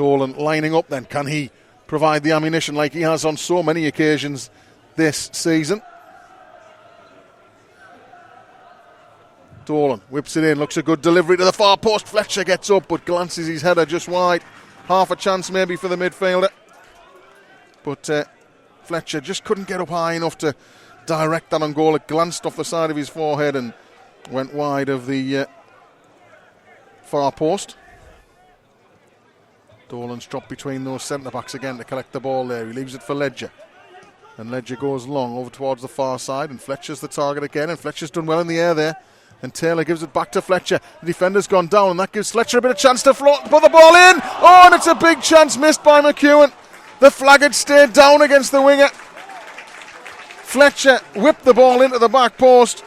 Dolan lining up then. Can he provide the ammunition like he has on so many occasions this season? Dolan whips it in, looks a good delivery to the far post. Fletcher gets up but glances his header just wide. Half a chance maybe for the midfielder. But Fletcher just couldn't get up high enough to direct that on goal. It glanced off the side of his forehead and went wide of the far post. Dolan's dropped between those centre-backs again to collect the ball there. He leaves it for Ledger. And Ledger goes long over towards the far side, and Fletcher's the target again, and Fletcher's done well in the air there. And Taylor gives it back to Fletcher. The defender's gone down, and that gives Fletcher a bit of chance to put the ball in. Oh, and it's a big chance missed by McEwen. The flag had stayed down against the winger. Fletcher whipped the ball into the back post,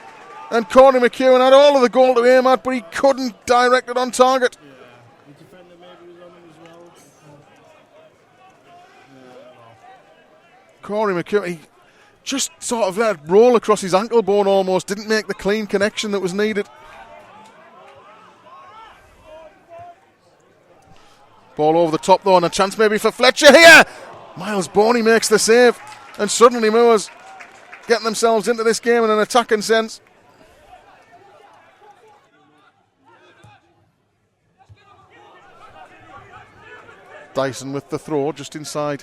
and Corey McEwen had all of the goal to aim at, but he couldn't direct it on target. Corey McEwen, he just sort of let it roll across his ankle bone almost, didn't make the clean connection that was needed. Ball over the top though, and a chance maybe for Fletcher here. Miles Boney makes the save, and suddenly Moors getting themselves into this game in an attacking sense. Dyson with the throw just inside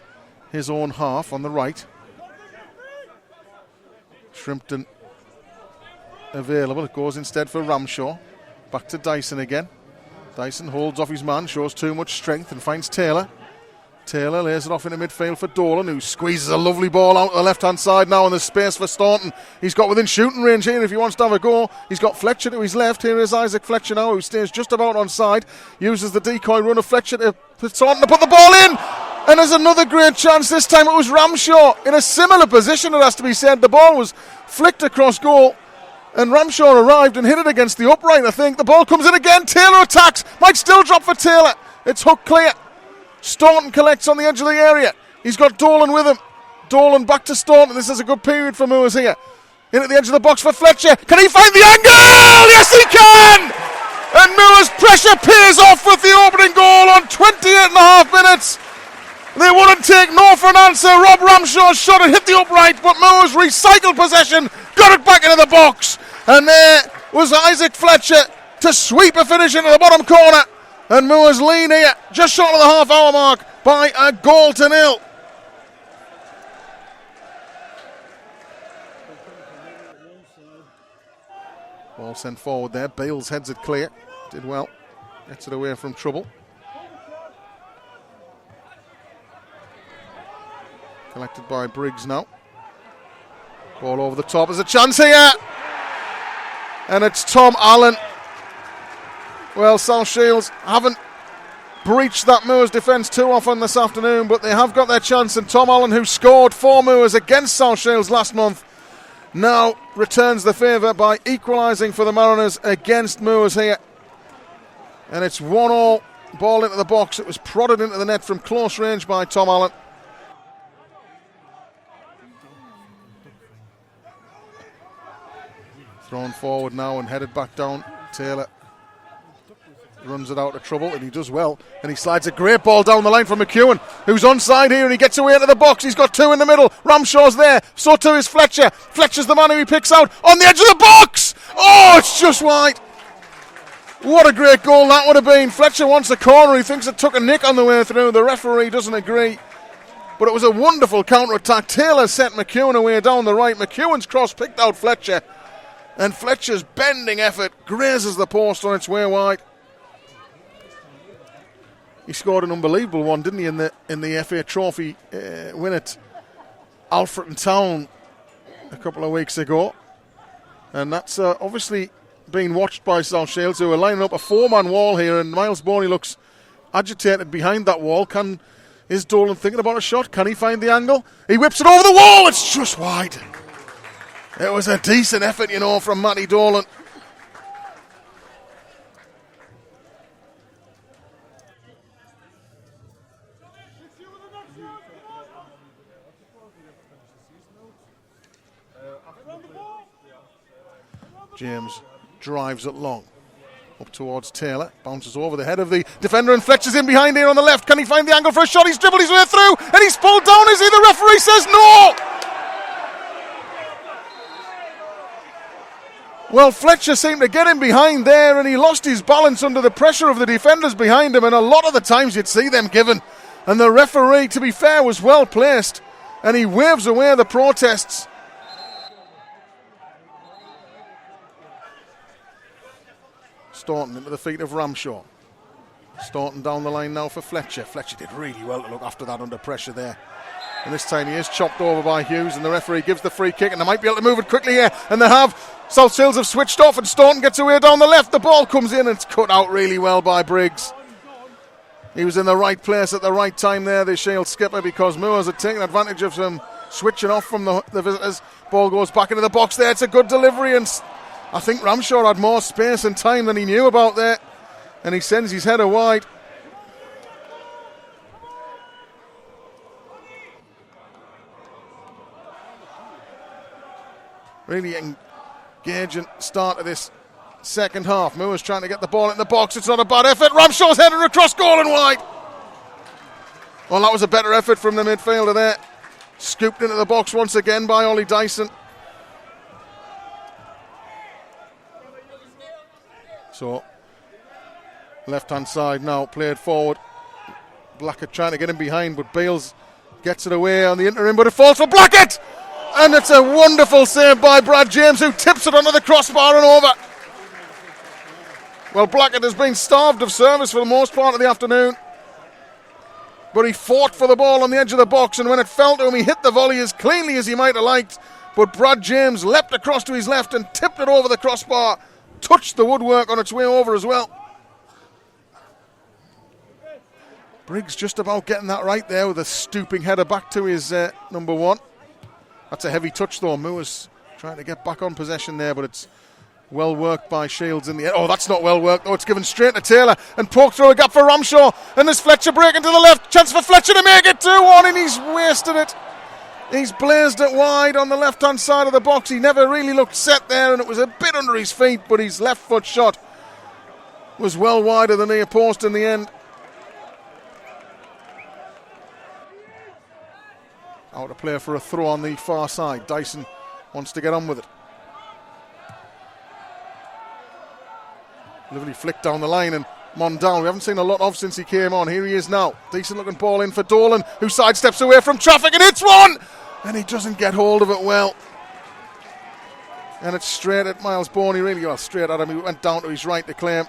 his own half on the right. Shrimpton available. It goes instead for Ramshaw. Back to Dyson again. Dyson holds off his man, shows too much strength and finds Taylor. Taylor lays it off into midfield for Dolan, who squeezes a lovely ball out to the left-hand side now, and there's space for Staunton. He's got within shooting range here if he wants to have a go. He's got Fletcher to his left. Here is Isaac Fletcher now, who stays just about onside. Uses the decoy run of Fletcher to Staunton to put the ball in. And there's another great chance. This time it was Ramshaw in a similar position, it has to be said. The ball was flicked across goal, and Ramshaw arrived and hit it against the upright, I think. The ball comes in again. Taylor attacks. Might still drop for Taylor. It's hook clear. Staunton collects on the edge of the area. He's got Dolan with him. Dolan back to Staunton. This is a good period for Moors here. In at the edge of the box for Fletcher. Can he find the angle? Yes, he can! And Moors' pressure pays off with the opening goal on 28 and a half minutes. They wouldn't take no for an answer. Rob Ramshaw's shot had hit the upright, but Moors recycled possession, got it back into the box. And there was Isaac Fletcher to sweep a finish into the bottom corner. And Moors lean here, just short of the half-hour mark, by a goal to nil. Ball sent forward there. Bales heads it clear. Did well. Gets it away from trouble. Collected by Briggs now. Ball over the top. There's a chance here. And it's Tom Allen. Well, South Shields haven't breached that Moors defence too often this afternoon, but they have got their chance. And Tom Allen, who scored for Moors against South Shields last month, now returns the favour by equalising for the Mariners against Moors here. And it's 1-1. Ball into the box. It was prodded into the net from close range by Tom Allen. Thrown forward now and headed back down. Taylor runs it out of trouble, and he does well. And he slides a great ball down the line from McEwen, who's onside here, and he gets away into the box. He's got two in the middle. Ramshaw's there. So too is Fletcher. Fletcher's the man who he picks out on the edge of the box. Oh, it's just wide. What a great goal that would have been. Fletcher wants a corner. He thinks it took a nick on the way through. The referee doesn't agree. But it was a wonderful counter-attack. Taylor sent McEwen away down the right. McEwen's cross picked out Fletcher. And Fletcher's bending effort grazes the post on its way wide. He scored an unbelievable one, didn't he, in the FA Trophy win at Alfreton Town a couple of weeks ago. And that's obviously being watched by South Shields, who are lining up a four-man wall here, and Miles Boney looks agitated behind that wall. Is Dolan thinking about a shot? Can he find the angle? He whips it over the wall. It's just wide. It was a decent effort, from Matty Dolan. James drives it long. Up towards Taylor, bounces over the head of the defender and Fletcher's in behind here on the left. Can he find the angle for a shot? He's dribbled his way through and he's pulled down, is he? The referee says no! Well, Fletcher seemed to get him behind there and he lost his balance under the pressure of the defenders behind him, and a lot of the times you'd see them given. And the referee, to be fair, was well placed and he waves away the protests. Staunton into the feet of Ramshaw. Staunton down the line now for Fletcher. Fletcher did really well to look after that under pressure there. And this time he is chopped over by Hughes and the referee gives the free kick and they might be able to move it quickly here. And they have. South Shields have switched off and Staunton gets away down the left. The ball comes in and it's cut out really well by Briggs. He was in the right place at the right time there, the Shield skipper, because Moors had taken advantage of some switching off from the visitors. Ball goes back into the box there. It's a good delivery and I think Ramshaw had more space and time than he knew about there. And he sends his header wide. Really engaging start of this second half. Moores trying to get the ball in the box. It's not a bad effort. Ramshaw's headed across goal and wide. Well, that was a better effort from the midfielder there. Scooped into the box once again by Ollie Dyson. So, left-hand side now, played forward. Blackett trying to get him behind, but Bales gets it away on the interim, but it falls for Blackett! And it's a wonderful save by Brad James, who tips it under the crossbar and over. Well, Blackett has been starved of service for the most part of the afternoon, but he fought for the ball on the edge of the box, and when it fell to him, he hit the volley as cleanly as he might have liked, but Brad James leapt across to his left and tipped it over the crossbar. Touched the woodwork on its way over as well. Briggs just about getting that right there with a stooping header back to his number one. That's a heavy touch though. Moores trying to get back on possession there, but it's well worked by Shields in the end. Oh, that's not well worked though. It's given straight to Taylor and poked through a gap for Ramshaw. And there's Fletcher breaking to the left. Chance for Fletcher to make it 2-1 and he's wasted it. He's blazed it wide on the left-hand side of the box. He never really looked set there and it was a bit under his feet, but his left foot shot was well wider than the near post in the end. Out to play for a throw on the far side. Dyson wants to get on with it. Lovely flick down the line and Mondal, we haven't seen a lot of since he came on. Here he is now. Decent looking ball in for Dolan, who sidesteps away from traffic and hits one! And he doesn't get hold of it well. And it's straight at Miles Boney, really well, straight at him. He went down to his right to claim.